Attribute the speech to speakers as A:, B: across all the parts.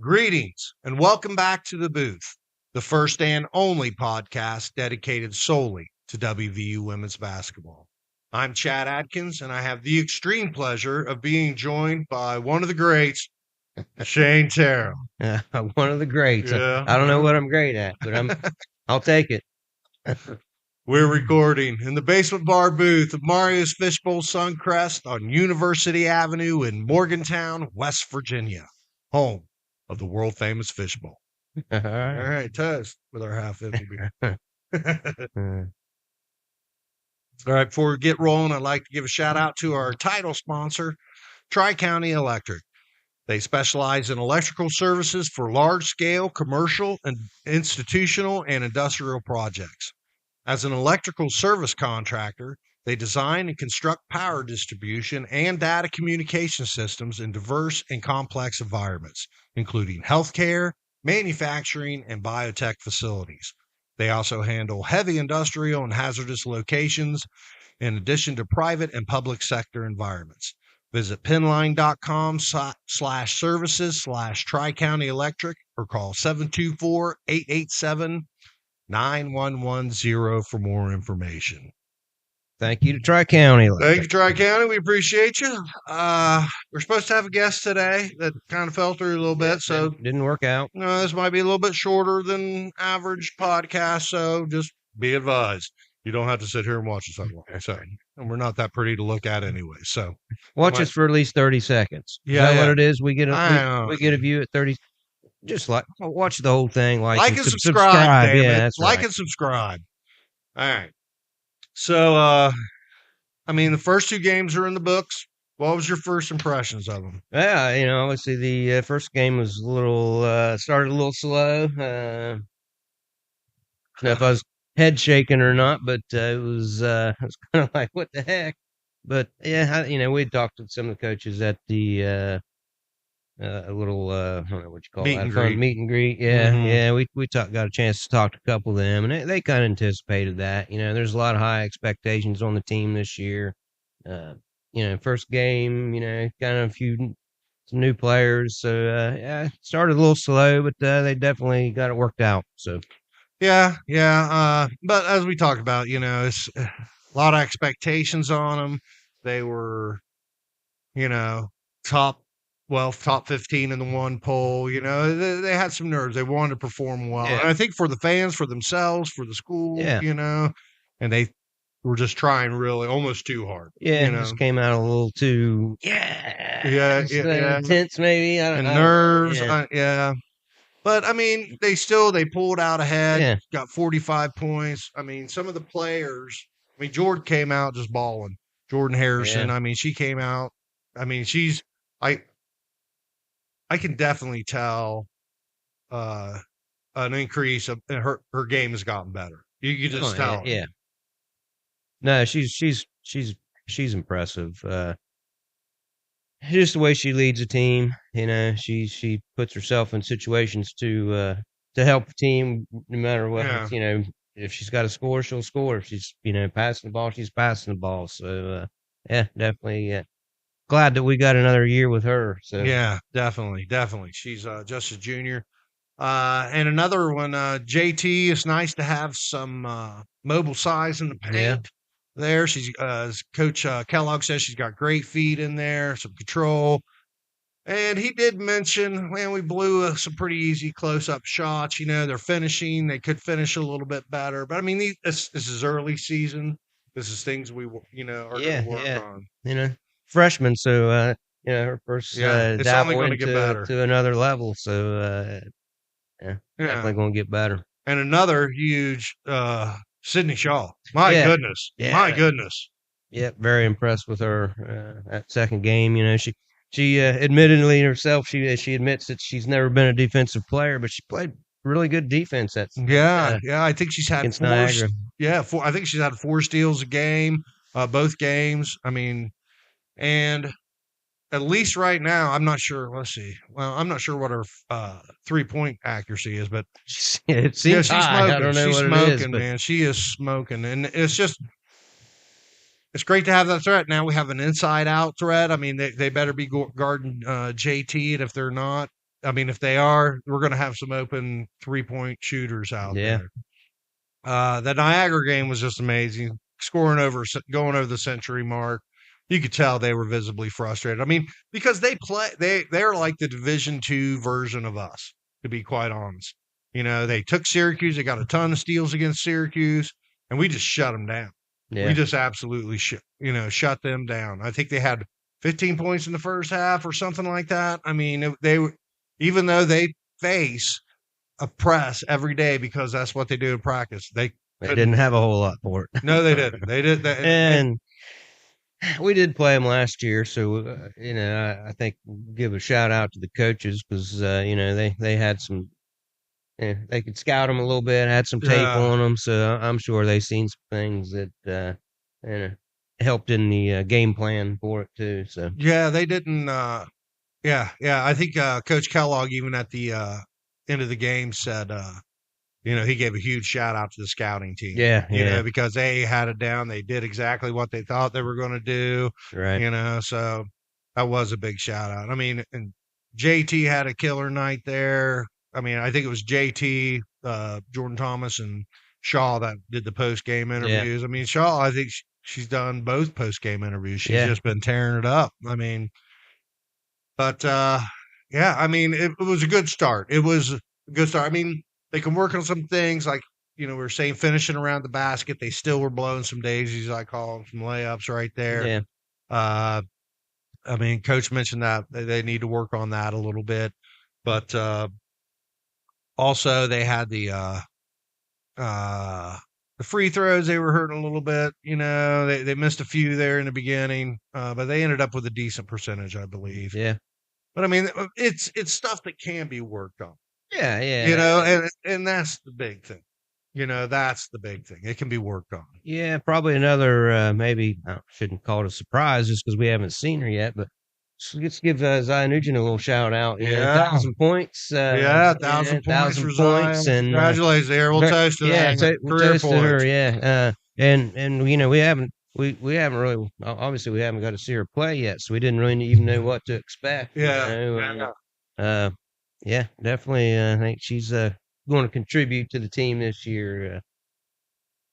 A: Greetings and welcome back to The Booth, the first and only podcast dedicated solely to WVU women's basketball. I'm Chad Adkins, and I have the extreme pleasure of being joined by one of the greats, Shane Terrell.
B: One of the greats.
A: Yeah.
B: I don't know what I'm great at, but I'll take it.
A: We're recording in the basement bar booth of Mario's Fishbowl Suncrest on University Avenue in Morgantown, West Virginia, home of the world-famous Fishbowl.
B: All
A: All
B: right.
A: right, toast with our half-empty beer. All right, before we get rolling, I'd like to give a shout-out to our title sponsor, Tri-County Electric. They specialize in electrical services for large-scale commercial and institutional and industrial projects. As an electrical service contractor, they design and construct power distribution and data communication systems in diverse and complex environments, including healthcare, manufacturing, and biotech facilities. They also handle heavy industrial and hazardous locations in addition to private and public sector environments. Visit pinline.com/services/Tri-County Electric or call 724-887-9110 for more information.
B: Thank you to Tri-County.
A: Thank you, Tri-County. We appreciate you. We're supposed to have a guest today that kind of fell through a little bit, so
B: Didn't work out.
A: this might be a little bit shorter than average podcast, so just be advised. You don't have to sit here and watch us anymore. So, and we're not that pretty to look at anyway. So
B: Watch us for at least 30 seconds.
A: Yeah,
B: Is that
A: yeah.
B: what it is? We get
A: I know.
B: we get a view at 30. Just watch the whole thing.
A: Like and subscribe. Damn
B: Yeah,
A: it.
B: that's
A: Like
B: right.
A: and subscribe. All right. So, the first two games are in the books. What was your first impressions of them?
B: Yeah, obviously the first game was a little started a little slow. I don't know if I was head shaking or not, but it was kind of like, what the heck? But yeah, we had talked with some of the coaches at the a little I don't know what you call
A: Meet
B: that,
A: and
B: fun
A: greet.
B: meet and greet. Yeah,
A: Mhm.
B: yeah. We got a chance to talk to a couple of them, and they kind of anticipated that. There's a lot of high expectations on the team this year. First game, kind of some new players. So yeah, it started a little slow, but they definitely got it worked out. So
A: Yeah. But as we talked about, it's a lot of expectations on them. They were, top 15 in the one poll. They had some nerves. They wanted to perform well.
B: Yeah.
A: And I think for the fans, for themselves, for the school,
B: Yeah.
A: and they were just trying really almost too hard.
B: yeah, just came out a little too
A: Yeah,
B: intense maybe.
A: And nerves.
B: Yeah.
A: Yeah. But, they pulled out ahead,
B: Yeah.
A: got 45 points. Some of the players, Jordan came out just balling. Jordan Harrison,
B: Yeah.
A: she came out. I can definitely tell an increase of her game has gotten better. You just tell.
B: Yeah. No, she's impressive. Just the way she leads a team, she puts herself in situations to help the team no matter what.
A: Yeah.
B: If she's got to score, she'll score. If she's passing the ball, she's passing the ball. So yeah, definitely glad that we got another year with her. So
A: Yeah, definitely. She's just a junior. And another one, JT. It's nice to have some mobile size in the paint.
B: Yeah.
A: There, she's Coach Kellogg says she's got great feet in there, some control. And he did mention, man, we blew some pretty easy close-up shots. They're finishing. They could finish a little bit better. But, this is early season. This is things we, are going to work on.
B: Freshman, so her first
A: it's only
B: dabble
A: going to get better
B: to another level. So definitely going to get better.
A: And another huge Sydney Shaw. My goodness.
B: Yeah.
A: My goodness.
B: Yeah, very impressed with her that second game. She admittedly herself, she admits that she's never been a defensive player, but she played really good defense. I
A: think she's had
B: against
A: four.
B: Niagara.
A: Yeah, I think she's had 4 steals a game, both games. And at least right now, I'm not sure. Let's see. Well, I'm not sure what her 3-point accuracy is, but
B: it seems
A: she's
B: high.
A: smoking.
B: I don't know
A: She's
B: what
A: smoking,
B: it is, but
A: man. She is smoking, and it's great to have that threat. Now we have an inside-out threat. They better be guarding JT, and if they're not, I mean, if they are, we're going to have some open 3-point shooters out
B: Yeah.
A: there. The Niagara game was just amazing. Scoring going over the century mark. You could tell they were visibly frustrated. I mean, because they're like the Division II version of us, to be quite honest. They took Syracuse. They got a ton of steals against Syracuse, and we just shut them down. We
B: Yeah.
A: just absolutely shut them down. I think they had 15 points in the first half or something like that. I mean, even though they face a press every day because that's what they do in practice, they
B: didn't have a whole lot for it.
A: No, they didn't. They did that.
B: And we did play them last year, so I think give a shout out to the coaches because they had some. They could scout them a little bit, had some tape on them, so I'm sure they seen some things that helped in the game plan for it too. So
A: yeah, they didn't. Yeah. I think Coach Kellogg, even at the end of the game, said he gave a huge shout out to the scouting team.
B: Yeah.
A: Because they had it down. They did exactly what they thought they were going to do.
B: Right.
A: So that was a big shout out. I mean, and JT had a killer night there. I mean, I think it was JT, Jordan Thomas, and Shaw that did the post game interviews.
B: Yeah.
A: I mean, Shaw, I think she's done both post game interviews. She's just been tearing it up. I mean, but yeah, I mean, it was a good start. It was a good start. I mean, they can work on some things like, we were saying finishing around the basket. They still were blowing some daisies, I call them, some layups right there.
B: Yeah.
A: I mean, Coach mentioned that they need to work on that a little bit, but also they had the free throws. They were hurting a little bit. They missed a few there in the beginning, but they ended up with a decent percentage, I believe.
B: Yeah.
A: But I mean, it's stuff that can be worked on.
B: Yeah.
A: And that's the big thing. That's the big thing. It can be worked on.
B: Yeah, probably another, maybe, I shouldn't call it a surprise just because we haven't seen her yet, but let's give Zia Nugent a little shout out. 1,000 points.
A: 1,000 points for
B: points.
A: Zia.
B: And
A: congratulations there. We'll toast to that.
B: We'll toast to her, yeah. And we haven't really, obviously we haven't got to see her play yet, so we didn't really even know what to expect.
A: Yeah.
B: Yeah, definitely. I think she's going to contribute to the team this year.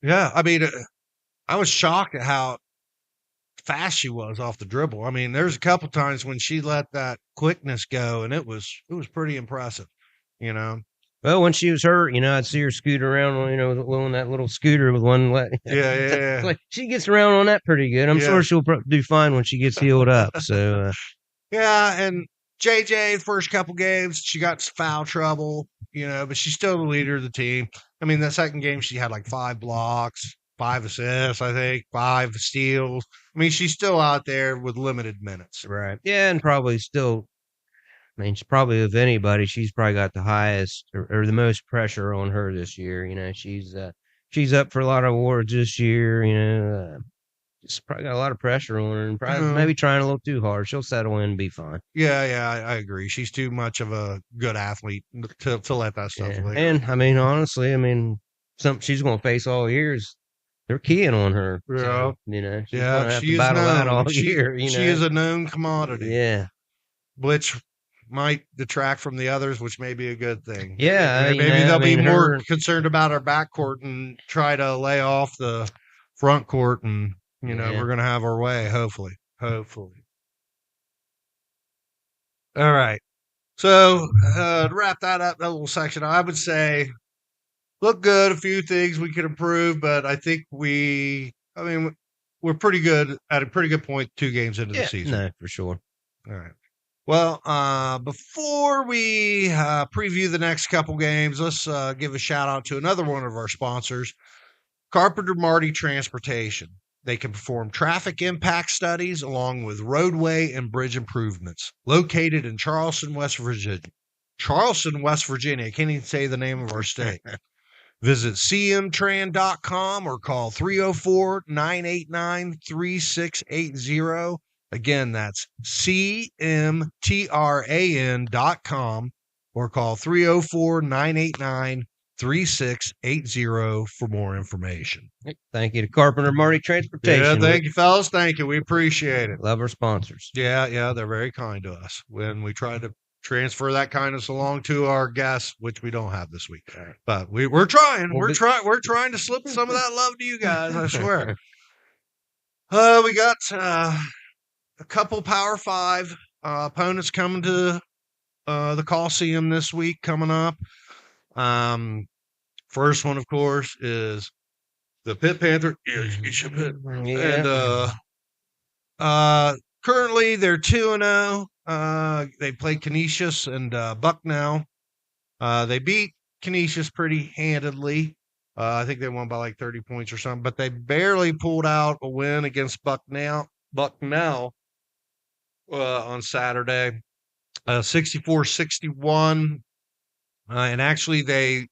A: Yeah, I mean, I was shocked at how fast she was off the dribble. I mean, there's a couple times when she let that quickness go, and it was pretty impressive.
B: Well, when she was hurt, I'd see her scoot around, on that little scooter with one leg.
A: Yeah.
B: Like she gets around on that pretty good. I'm sure she'll do fine when she gets healed up. So
A: yeah, and JJ, the first couple games, she got foul trouble, but she's still the leader of the team. I mean, that second game, she had like 5 blocks, 5 assists, I think, 5 steals. I mean, she's still out there with limited minutes.
B: Right. Yeah, and probably still, I mean, probably of anybody, she's probably got the highest or the most pressure on her this year. She's up for a lot of awards this year. She's probably got a lot of pressure on her and probably maybe trying a little too hard. She'll settle in and be fine.
A: Yeah, I agree. She's too much of a good athlete to let that stuff linger.
B: And I mean, honestly, something she's going to face all years. They're keying on her.
A: Yeah.
B: So, she's going to have
A: she
B: to battle that all year.
A: She is a known commodity.
B: Yeah.
A: Which might detract from the others, which may be a good thing.
B: Yeah.
A: Maybe they'll be more concerned about our backcourt and try to lay off the front court, and we're going to have our way, hopefully. All right. So to wrap that up, that little section, I would say look good. A few things we could improve, but I think we're pretty good at a pretty good point 2 games into the season.
B: No, for sure.
A: All right. Well, before we preview the next couple games, let's give a shout out to another one of our sponsors, Carpenter Marty Transportation. They can perform traffic impact studies along with roadway and bridge improvements. Located in Charleston, West Virginia. I can't even say the name of our state. Visit cmtran.com or call 304-989-3680. Again, that's cmtran.com or call 304-989-3680 for more information.
B: Thank you to Carpenter Marty Transportation.
A: Yeah, thank you, fellas. Thank you. We appreciate it.
B: Love our sponsors.
A: Yeah, they're very kind to us when we try to transfer that kindness along to our guests, which we don't have this week. But we're trying.
B: Well,
A: We're trying to slip some of that love to you guys, I swear. We got a couple Power 5 opponents coming to the Coliseum this week coming up. First one, of course, is the Pitt Panther.
B: Yeah.
A: And currently they're 2-0. They played Canisius and Bucknell. They beat Canisius pretty handedly. I think they won by like 30 points or something, but they barely pulled out a win against Bucknell on Saturday, 64-61. And actually, they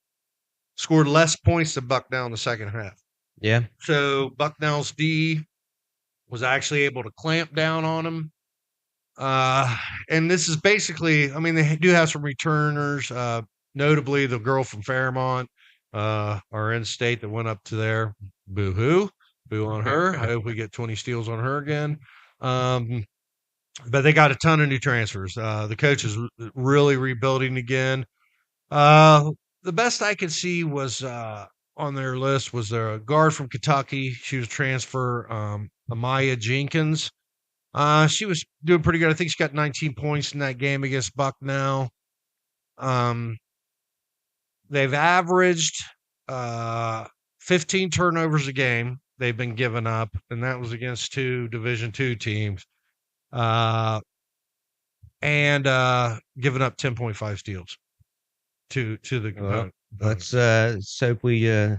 A: scored less points than Bucknell in the second half.
B: Yeah.
A: So Bucknell's D was actually able to clamp down on them. And this is basically, I mean, they do have some returners, notably the girl from Fairmont, our in-state that went up to there. Boo-hoo. Boo on her. I hope we get 20 steals on her again. But they got a ton of new transfers. The coach is really rebuilding again. The best I could see was on their list was a guard from Kentucky. She was transfer, Amaya Jenkins. She was doing pretty good. I think she got 19 points in that game against Bucknell. They've averaged 15 turnovers a game. They've been giving up, and that was against 2 Division II teams. And giving up 10.5 steals to the component.
B: Let's hope we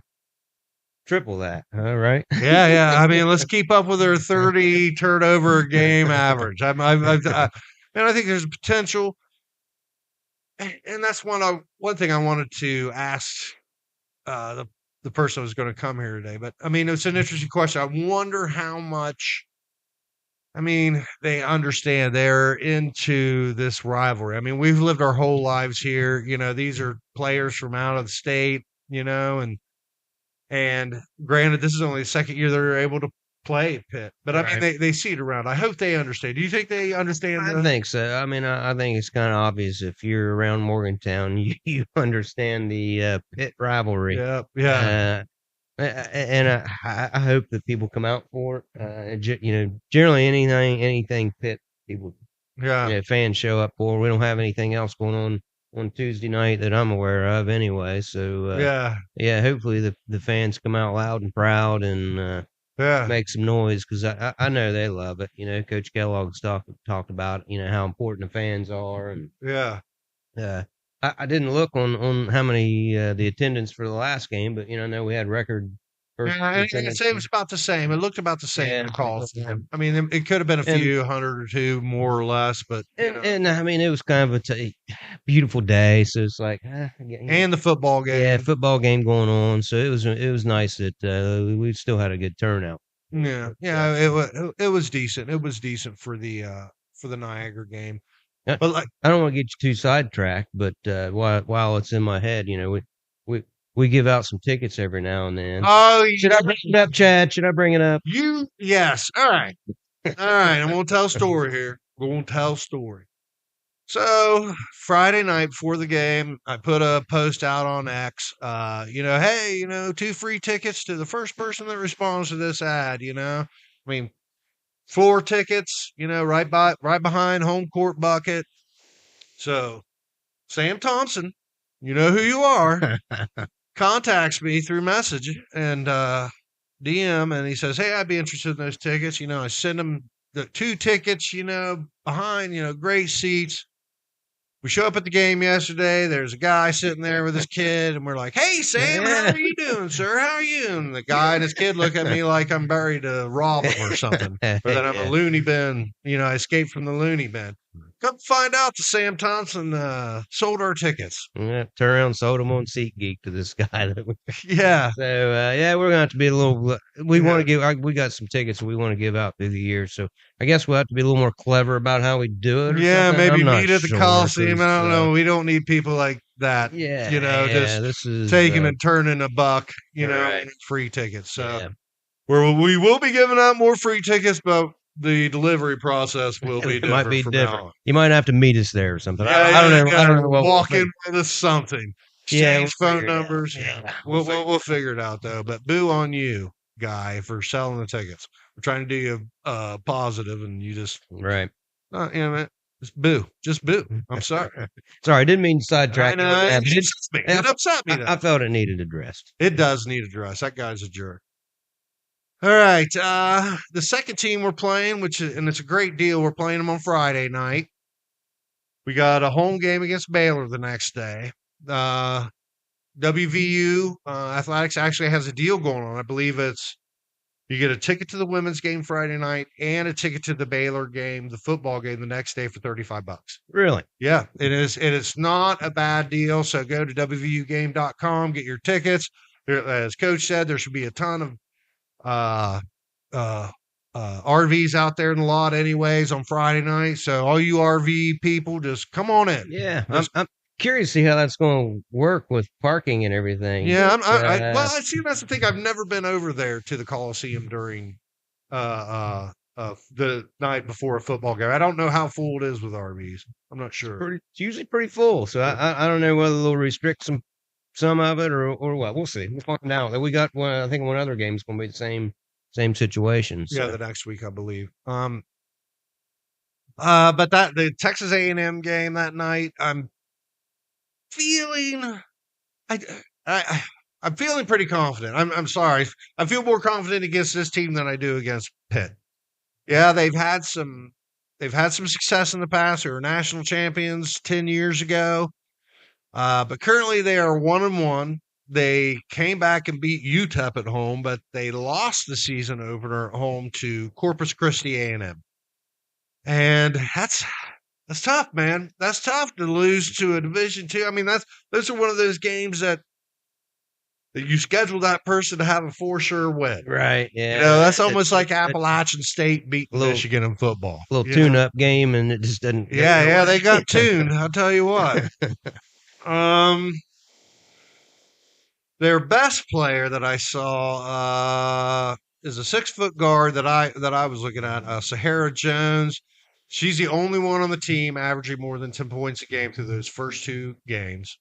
B: triple that. All right.
A: Yeah. I mean, let's keep up with their 30 turnover a game average. And I think there's potential. And that's one thing I wanted to ask the person who's going to come here today. But I mean, it's an interesting question. I wonder how much. I mean, they understand they're into this rivalry. I mean, we've lived our whole lives here. You know, these are players from out of the state, you know, and granted, this is only the second year they're able to play Pitt. But I mean, they see it around. I hope they understand. Do you think they understand?
B: I think so. I mean, I think it's kind of obvious if you're around Morgantown, you understand the Pitt rivalry.
A: Yeah.
B: And I hope that people come out for it. You know, generally anything Pitt people, fans show up for. We don't have anything else going on Tuesday night that I'm aware of, anyway. So hopefully the fans come out loud and proud and make some noise because I know they love it. You know, Coach Kellogg's talked about how important the fans are and I didn't look on how many the attendance for the last game, but I know we had record.
A: It was about the same. It looked about the same. I mean, it could have been a few hundred or two more or less, but
B: and I mean, it was kind of a beautiful day, so it's like
A: and the football game,
B: football game going on, so it was nice that we still had a good turnout.
A: It was decent. It was decent for the Niagara game. But
B: I don't want to get you too sidetracked, but while it's in my head, we give out some tickets every now and then.
A: Oh,
B: should I bring it up, Chad? Should I bring it up?
A: Yes. All right. I'm gonna tell a story here. We're gonna tell a story. So Friday night before the game, I put a post out on X. Hey, 2 free tickets to the first person that responds to this ad. I mean, 4 tickets. Right behind home court bucket. So Sam Thompson, you know who you are, contacts me through message and DM, and he says, "Hey, I'd be interested in those tickets." I send him the 2 tickets. Behind, great seats. We show up at the game yesterday. There's a guy sitting there with his kid, and we're like, "Hey, Sam, how are you doing, sir? How are you?" And the guy and his kid look at me like I'm buried to rob them or something, or that I'm a loony bin. I escaped from the loony bin. Come find out that Sam Thompson sold our tickets.
B: Yeah, turn around and sold them on SeatGeek to this guy.
A: Yeah.
B: So, we're going to have to be a little – we want to we got some tickets we want to give out through the year. So, I guess we'll have to be a little more clever about how we do it.
A: Maybe meet at the Coliseum. I don't know. We don't need people like that.
B: This is
A: taking and turning a buck, free tickets. So, we will be giving out more free tickets, but the delivery process will be
B: It might
A: different
B: be
A: from now
B: different.
A: on.
B: You might have to meet us there or something.
A: Yeah,
B: I don't know.
A: yeah,
B: I don't know what
A: walk
B: we'll
A: in with us something.
B: Yeah,
A: Exchange
B: we'll
A: phone
B: figure it out.
A: numbers.
B: Yeah,
A: We'll figure it out though. But boo on you, guy, for selling the tickets. We're trying to do you positive, and you just
B: right.
A: you know, man, just boo. I'm sorry.
B: Sorry, I didn't mean to
A: I
B: sidetrack you.
A: know
B: on that,
A: it
B: but
A: upsets me. It upset me though.
B: I felt it needed addressed.
A: It does need address. That guy's a jerk. All right. The second team we're playing, and it's a great deal. We're playing them on Friday night. We got a home game against Baylor the next day. WVU Athletics actually has a deal going on. I believe it's you get a ticket to the women's game Friday night and a ticket to the Baylor game, the football game, the next day for $35.
B: Really?
A: Yeah, it is. It is not a bad deal. So go to wvugame.com, get your tickets. As Coach said, there should be a ton of uh, RVs out there in the lot, anyways, on Friday night. So all you RV people, just come on in.
B: Yeah, I'm curious to see how that's going to work with parking and everything.
A: Yeah,
B: But,
A: well, I see. That's the thing. I've never been over there to the Coliseum during the night before a football game. I don't know how full it is with RVs. I'm not sure.
B: it's usually pretty full, so I don't know whether they'll restrict some of it or what. We'll see. We'll find out. We got one. I think one other game is going to be the same situation. So.
A: Yeah, the next week, I believe. But the Texas A&M game that night, I'm feeling, I'm feeling pretty confident. I'm sorry, I feel more confident against this team than I do against Pitt. Yeah, they've had some success in the past. They were national champions 10 years ago, but currently they are 1-1. They came back and beat UTEP at home, but they lost the season opener at home to Corpus Christi A&M. And that's tough, man. That's tough to lose to a Division II. I mean, those are one of those games that you schedule that person to have a for sure win.
B: Right. Yeah.
A: That's almost like Appalachian State beating Michigan in football.
B: Little tune-up game, and it just doesn't.
A: Yeah, they got tuned. I'll tell you what. Their best player that I saw is a 6-foot guard that I was looking at, Sahara Jones. She's the only one on the team averaging more than 10 points a game through those first 2 games.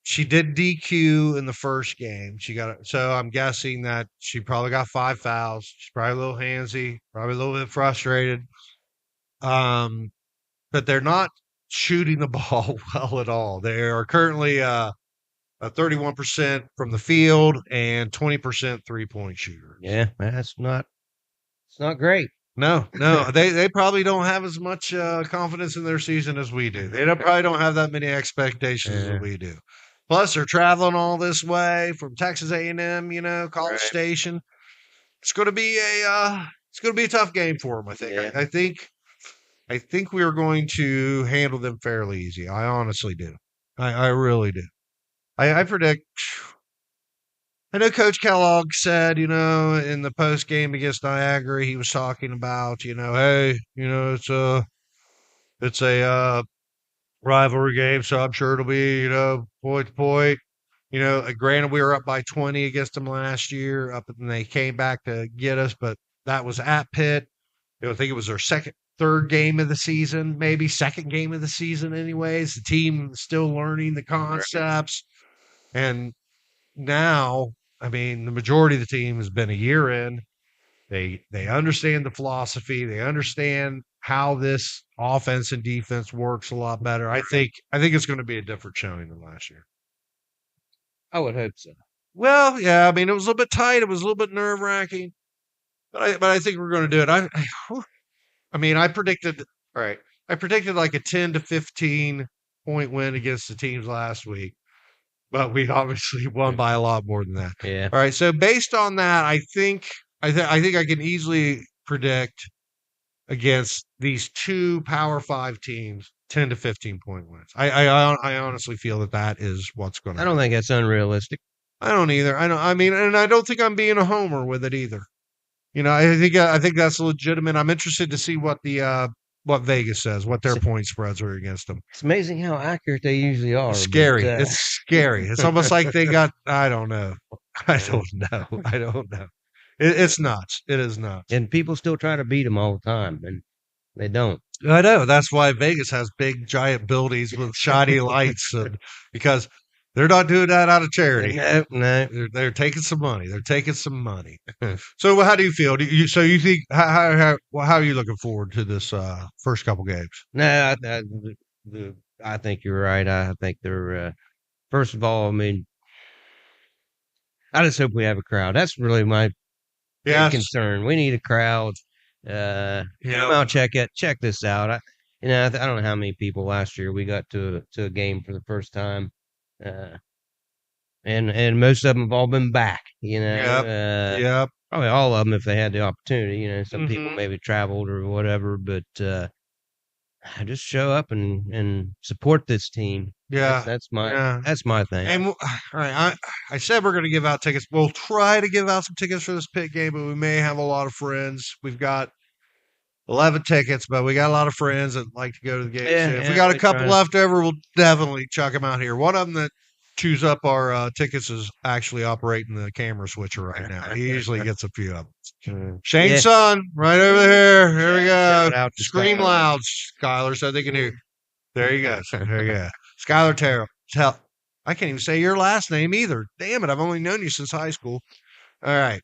A: She did DQ in the first game. So I'm guessing that she probably got 5 fouls. She's probably a little handsy, probably a little bit frustrated. But they're not shooting the ball well at all. They are currently 31% from the field and 20% 3-point shooter.
B: Yeah, it's not great.
A: No, they probably don't have as much confidence in their season as we do. They probably don't have that many expectations as we do. Plus, they're traveling all this way from Texas A&M, College Station. It's going to be a tough game for them. I think. Yeah. I think we are going to handle them fairly easy. I honestly do. I really do. I predict. I know Coach Kellogg said, in the post game against Niagara, he was talking about, hey, it's a rivalry game, so I'm sure it'll be, point to point. Granted, we were up by 20 against them last year, and they came back to get us, but that was at Pitt. I think it was their third game of the season, maybe second game of the season, anyways. The team is still learning the concepts, and now, I mean, the majority of the team has been a year in. They understand the philosophy. They understand how this offense and defense works a lot better. I think it's going to be a different showing than last year.
B: I would hope so.
A: Well, yeah. I mean, it was a little bit tight. It was a little bit nerve-wracking, but I think we're going to do it. I predicted. All right, I predicted like a 10 to 15 point win against the teams last week. But we obviously won by a lot more than that.
B: Yeah.
A: All right. So based on that, I think I can easily predict against these 2 Power 5 teams 10 to 15 point wins. I honestly feel that is what's going to happen.
B: I don't think that's unrealistic.
A: I don't either. And I don't think I'm being a homer with it either. I think that's legitimate. I'm interested to see what what Vegas says, what their point spreads are against them.
B: It's amazing how accurate they usually are.
A: It's scary. It's scary. It's almost like they got, I don't know. It's nuts. It is nuts.
B: And people still try to beat them all the time, and they don't.
A: I know. That's why Vegas has big, giant buildings with shiny lights, because they're not doing that out of charity.
B: No.
A: They're taking some money. They're taking some money. So, how do you feel? So you think how are you looking forward to this first couple games?
B: No, I think you're right. I think they're first of all. I mean, I just hope we have a crowd. That's really my big concern. We need a crowd. Come out, check this out. I don't know how many people last year we got to a game for the first time, and most of them have all been back.
A: Yep.
B: Probably all of them if they had the opportunity. Some people maybe traveled or whatever, but just show up and support this team.
A: Yeah,
B: that's my thing.
A: And all right, I said we're going to give out tickets. We'll try to give out some tickets for this Pitt game, but we may have a lot of friends. We've got 11 tickets, but we got a lot of friends that like to go to the game. If we got a couple left over, we'll definitely chuck them out here. One of them that chews up our tickets is actually operating the camera switcher right now. He usually gets a few of them. Shane's son, right over here. Here we go. Scream loud, Skylar, so they can hear. There you go. There you go. Skylar Terrell. I can't even say your last name either. Damn it. I've only known you since high school. All right.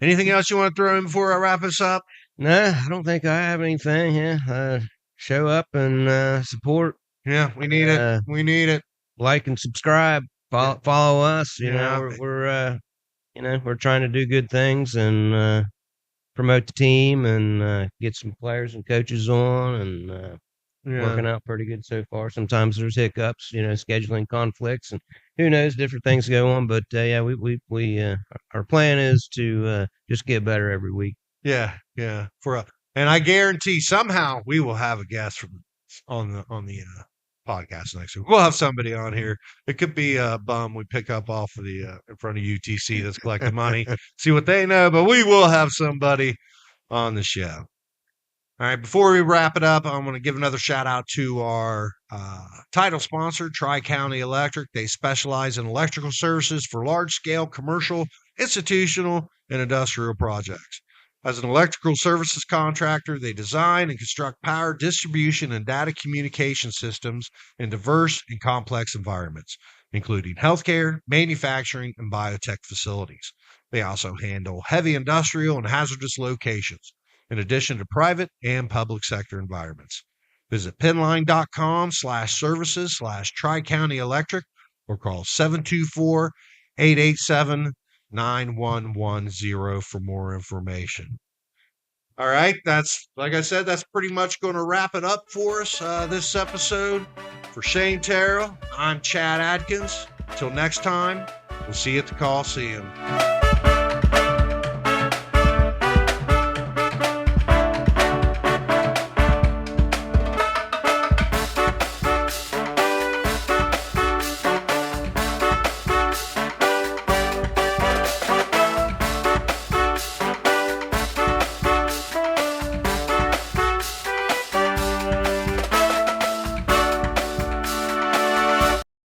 A: Anything else you want to throw in before I wrap this up?
B: No, I don't think I have anything. Yeah. Show up and support.
A: Yeah, we need it. We need it.
B: Like and subscribe. Follow us. We're trying to do good things and promote the team and get some players and coaches on and working out pretty good so far. Sometimes there's hiccups, scheduling conflicts and who knows, different things go on. But we our plan is to just get better every week.
A: Yeah. And I guarantee somehow we will have a guest on the podcast next week. We'll have somebody on here. It could be a bum we pick up off of the in front of UTC that's collecting money, see what they know. But we will have somebody on the show. All right, before we wrap it up, I'm going to give another shout out to our title sponsor, Tri-County Electric. They specialize in electrical services for large-scale commercial, institutional, and industrial projects. As an electrical services contractor, they design and construct power distribution and data communication systems in diverse and complex environments, including healthcare, manufacturing, and biotech facilities. They also handle heavy industrial and hazardous locations, in addition to private and public sector environments. Visit pinline.com/services/Tri-County Electric or call 724-887-9110 for more information. All right, that's, like I said, that's pretty much going to wrap it up for us this episode. For Shane Terrell, I'm Chad Adkins. Until next time, we'll see you at the Coliseum.